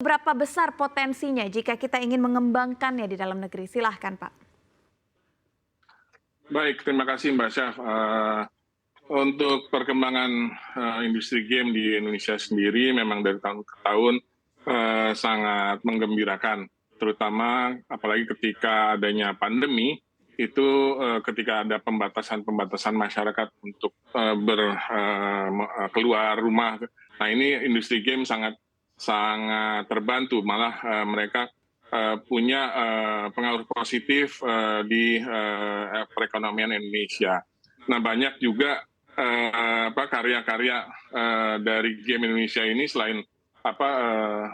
Berapa besar potensinya jika kita ingin mengembangkannya di dalam negeri? Silahkan Pak. Baik, terima kasih Mbak Syaf. Untuk perkembangan industri game di Indonesia sendiri memang dari tahun ke tahun sangat menggembirakan, terutama apalagi ketika adanya pandemi, itu ketika ada pembatasan-pembatasan masyarakat untuk keluar rumah. Nah ini industri game sangat terbantu, malah mereka punya pengaruh positif di perekonomian Indonesia. Nah banyak juga karya-karya dari game Indonesia ini selain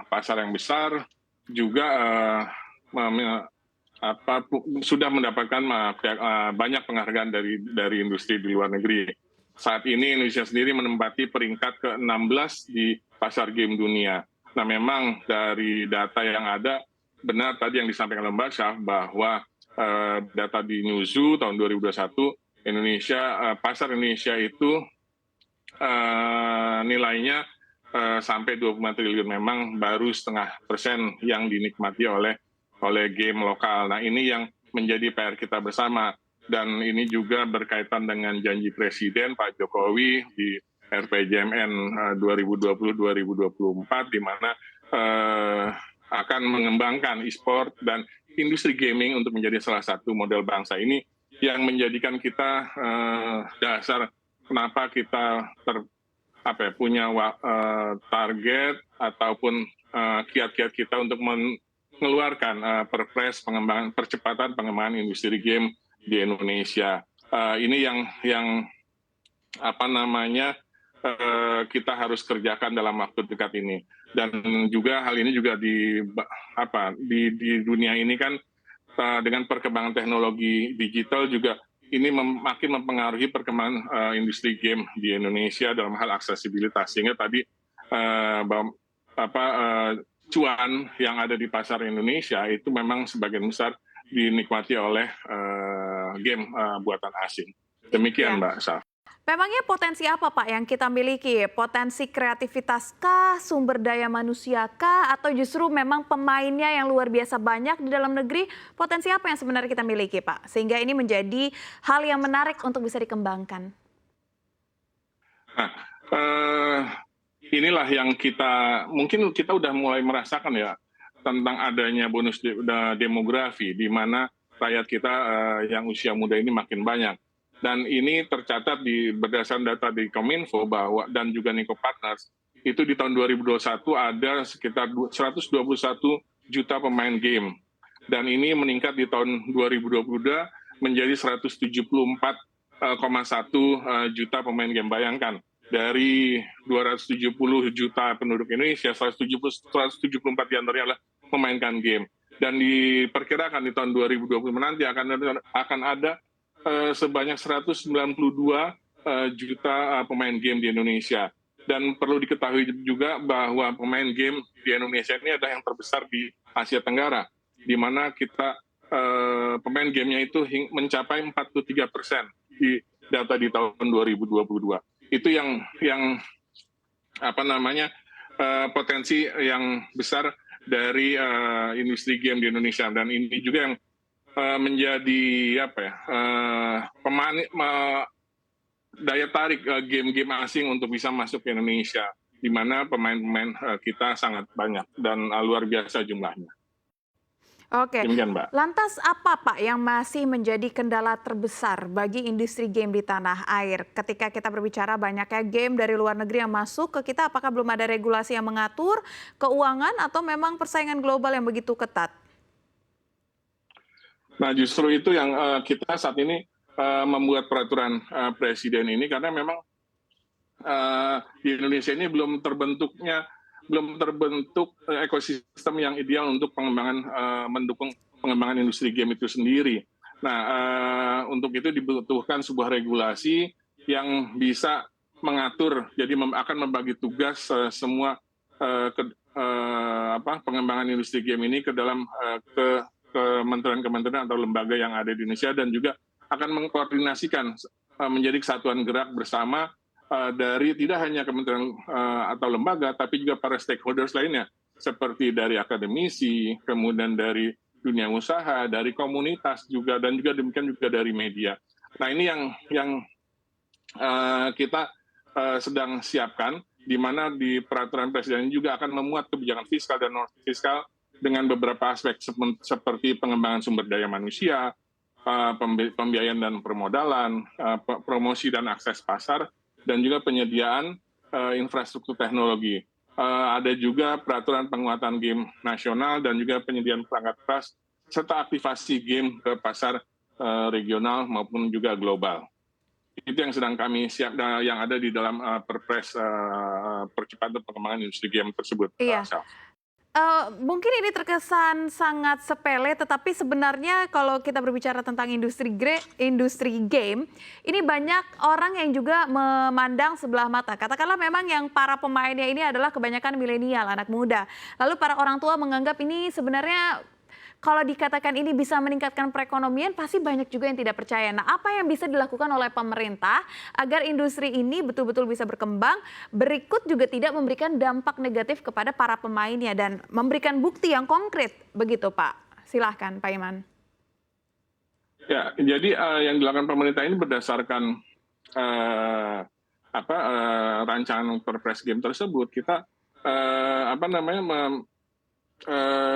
pasar yang besar juga sudah mendapatkan banyak penghargaan dari industri di luar negeri. Saat ini Indonesia sendiri menempati peringkat ke-16 di pasar game dunia. Nah memang dari data yang ada, benar tadi yang disampaikan oleh Mbak Syaf bahwa data di Newzoo tahun 2021, pasar Indonesia itu nilainya sampai 25 triliun, memang baru 0,5% yang dinikmati oleh game lokal. Nah ini yang menjadi PR kita bersama, dan ini juga berkaitan dengan janji Presiden Pak Jokowi di RPJMN 2020-2024, di mana akan mengembangkan e-sport dan industri gaming untuk menjadi salah satu model bangsa. Ini yang menjadikan kita dasar kenapa kita punya target ataupun kiat-kiat kita untuk mengeluarkan perpres percepatan pengembangan industri game di Indonesia. Ini yang kita harus kerjakan dalam waktu dekat ini. Dan juga hal ini juga di dunia ini kan dengan perkembangan teknologi digital juga ini makin mempengaruhi perkembangan industri game di Indonesia dalam hal aksesibilitas. Sehingga tadi cuan yang ada di pasar Indonesia itu memang sebagian besar dinikmati oleh game buatan asing. Demikian Mbak Syaf. Memangnya potensi apa Pak yang kita miliki? Potensi kreativitas kah, sumber daya manusia kah, atau justru memang pemainnya yang luar biasa banyak di dalam negeri? Potensi apa yang sebenarnya kita miliki Pak? Sehingga ini menjadi hal yang menarik untuk bisa dikembangkan. Nah, inilah yang mungkin kita udah mulai merasakan ya, tentang adanya bonus demografi, di mana rakyat kita yang usia muda ini makin banyak. Dan ini tercatat berdasarkan data di Kominfo dan juga Niko Partners, itu di tahun 2021 ada sekitar 121 juta pemain game. Dan ini meningkat di tahun 2022 menjadi 174,1 juta pemain game. Bayangkan, dari 270 juta penduduk Indonesia, 174 diantaranya adalah memainkan game. Dan diperkirakan di tahun 2020 nanti akan ada sebanyak 192 juta pemain game di Indonesia. Dan perlu diketahui juga bahwa pemain game di Indonesia ini adalah yang terbesar di Asia Tenggara, di mana kita pemain gamenya itu mencapai 43% di data di tahun 2022. Itu yang potensi yang besar dari industri game di Indonesia. Dan ini juga yang menjadi daya tarik game-game asing untuk bisa masuk ke Indonesia, di mana pemain-pemain kita sangat banyak dan luar biasa jumlahnya. Oke, demikian Mbak. Lantas apa Pak yang masih menjadi kendala terbesar bagi industri game di tanah air? Ketika kita berbicara banyaknya game dari luar negeri yang masuk ke kita, apakah belum ada regulasi yang mengatur, keuangan, atau memang persaingan global yang begitu ketat? Nah justru itu yang kita saat ini membuat peraturan presiden ini, karena memang di Indonesia ini belum terbentuk ekosistem yang ideal untuk mendukung pengembangan industri game itu sendiri. Nah untuk itu dibutuhkan sebuah regulasi yang bisa mengatur, jadi akan membagi tugas semua pengembangan industri game ini ke dalam kementerian-kementerian atau lembaga yang ada di Indonesia, dan juga akan mengkoordinasikan menjadi kesatuan gerak bersama dari tidak hanya kementerian atau lembaga, tapi juga para stakeholders lainnya, seperti dari akademisi, kemudian dari dunia usaha, dari komunitas juga, dan juga demikian juga dari media. Nah ini yang kita sedang siapkan, di mana di peraturan presiden juga akan memuat kebijakan fiskal dan non fiskal dengan beberapa aspek seperti pengembangan sumber daya manusia, pembiayaan dan permodalan, promosi dan akses pasar, dan juga penyediaan infrastruktur teknologi. Ada juga peraturan penguatan game nasional dan juga penyediaan perangkat keras serta aktivasi game ke pasar regional maupun juga global. Itu yang sedang kami siap, yang ada di dalam Perpres percepatan pengembangan industri game tersebut. Iya. Mungkin ini terkesan sangat sepele, tetapi sebenarnya kalau kita berbicara tentang industri game, ini banyak orang yang juga memandang sebelah mata. Katakanlah memang yang para pemainnya ini adalah kebanyakan milenial, anak muda. Lalu para orang tua menganggap ini sebenarnya kalau dikatakan ini bisa meningkatkan perekonomian, pasti banyak juga yang tidak percaya. Nah, apa yang bisa dilakukan oleh pemerintah agar industri ini betul-betul bisa berkembang, berikut juga tidak memberikan dampak negatif kepada para pemainnya dan memberikan bukti yang konkret, begitu Pak? Silahkan Pak Iman. Ya, jadi yang dilakukan pemerintah ini berdasarkan rancangan Perpres game tersebut, kita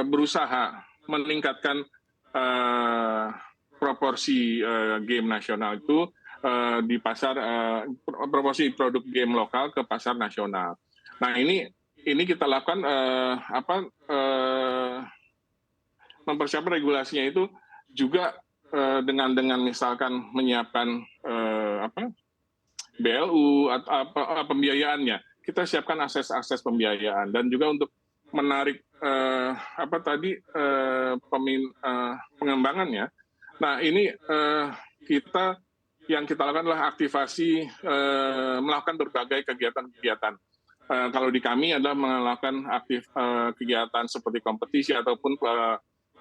berusaha meningkatkan proporsi game nasional itu di pasar, proporsi produk game lokal ke pasar nasional. Nah ini kita lakukan mempersiapkan regulasinya itu juga dengan misalkan menyiapkan BLU atau pembiayaannya. Kita siapkan akses pembiayaan dan juga untuk menarik pengembangannya. Nah ini yang kita lakukan adalah aktivasi, melakukan berbagai kegiatan-kegiatan. Kalau di kami adalah melakukan kegiatan seperti kompetisi ataupun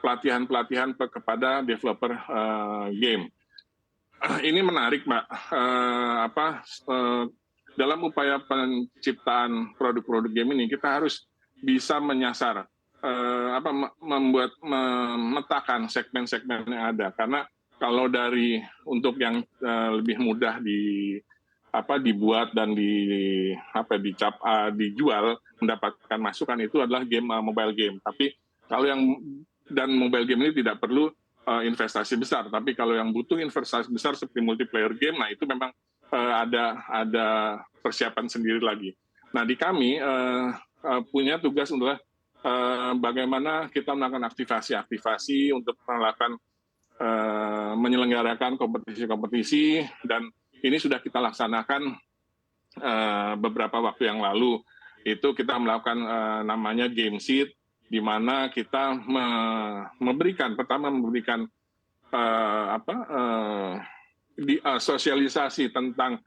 pelatihan-pelatihan kepada developer game. Ini menarik, Mbak. Dalam upaya penciptaan produk-produk game ini kita harus bisa menyasar, memetakan segmen-segmen yang ada. Karena kalau untuk yang lebih mudah dibuat dan dijual, mendapatkan masukan itu adalah game mobile game. Tapi kalau dan mobile game ini tidak perlu investasi besar. Tapi kalau yang butuh investasi besar seperti multiplayer game, nah itu memang ada persiapan sendiri lagi. Nah di kami punya tugas untuk bagaimana kita melakukan aktivasi untuk menyelenggarakan kompetisi-kompetisi, dan ini sudah kita laksanakan beberapa waktu yang lalu. Itu kita melakukan namanya Game Seed, di mana kita memberikan sosialisasi tentang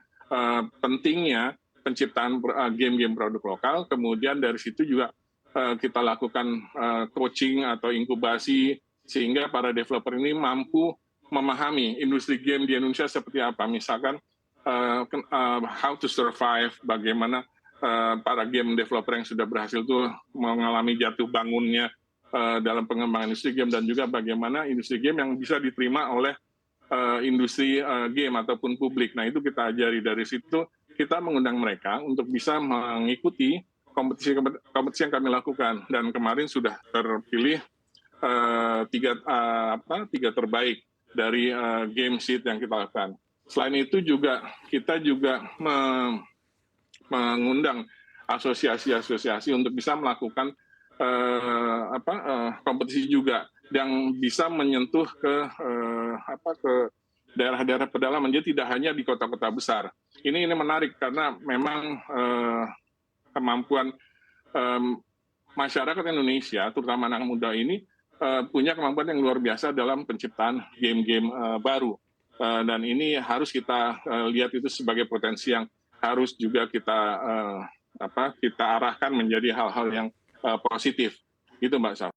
pentingnya penciptaan game-game produk lokal. Kemudian dari situ juga kita lakukan coaching atau inkubasi sehingga para developer ini mampu memahami industri game di Indonesia seperti apa. Misalkan how to survive, bagaimana para game developer yang sudah berhasil itu mengalami jatuh bangunnya dalam pengembangan industri game, dan juga bagaimana industri game yang bisa diterima oleh industri game ataupun publik. Nah itu kita ajari. Dari situ kita mengundang mereka untuk bisa mengikuti kompetisi yang kami lakukan, dan kemarin sudah terpilih tiga terbaik dari game seed yang kita lakukan. Selain itu juga kita mengundang asosiasi-asosiasi untuk bisa melakukan kompetisi juga yang bisa menyentuh ke daerah-daerah pedalaman, jadi tidak hanya di kota-kota besar. Ini menarik karena memang kemampuan masyarakat Indonesia, terutama anak muda ini, punya kemampuan yang luar biasa dalam penciptaan game-game baru. Dan ini harus kita lihat itu sebagai potensi yang harus juga kita arahkan menjadi hal-hal yang positif. Gitu Mbak Saf.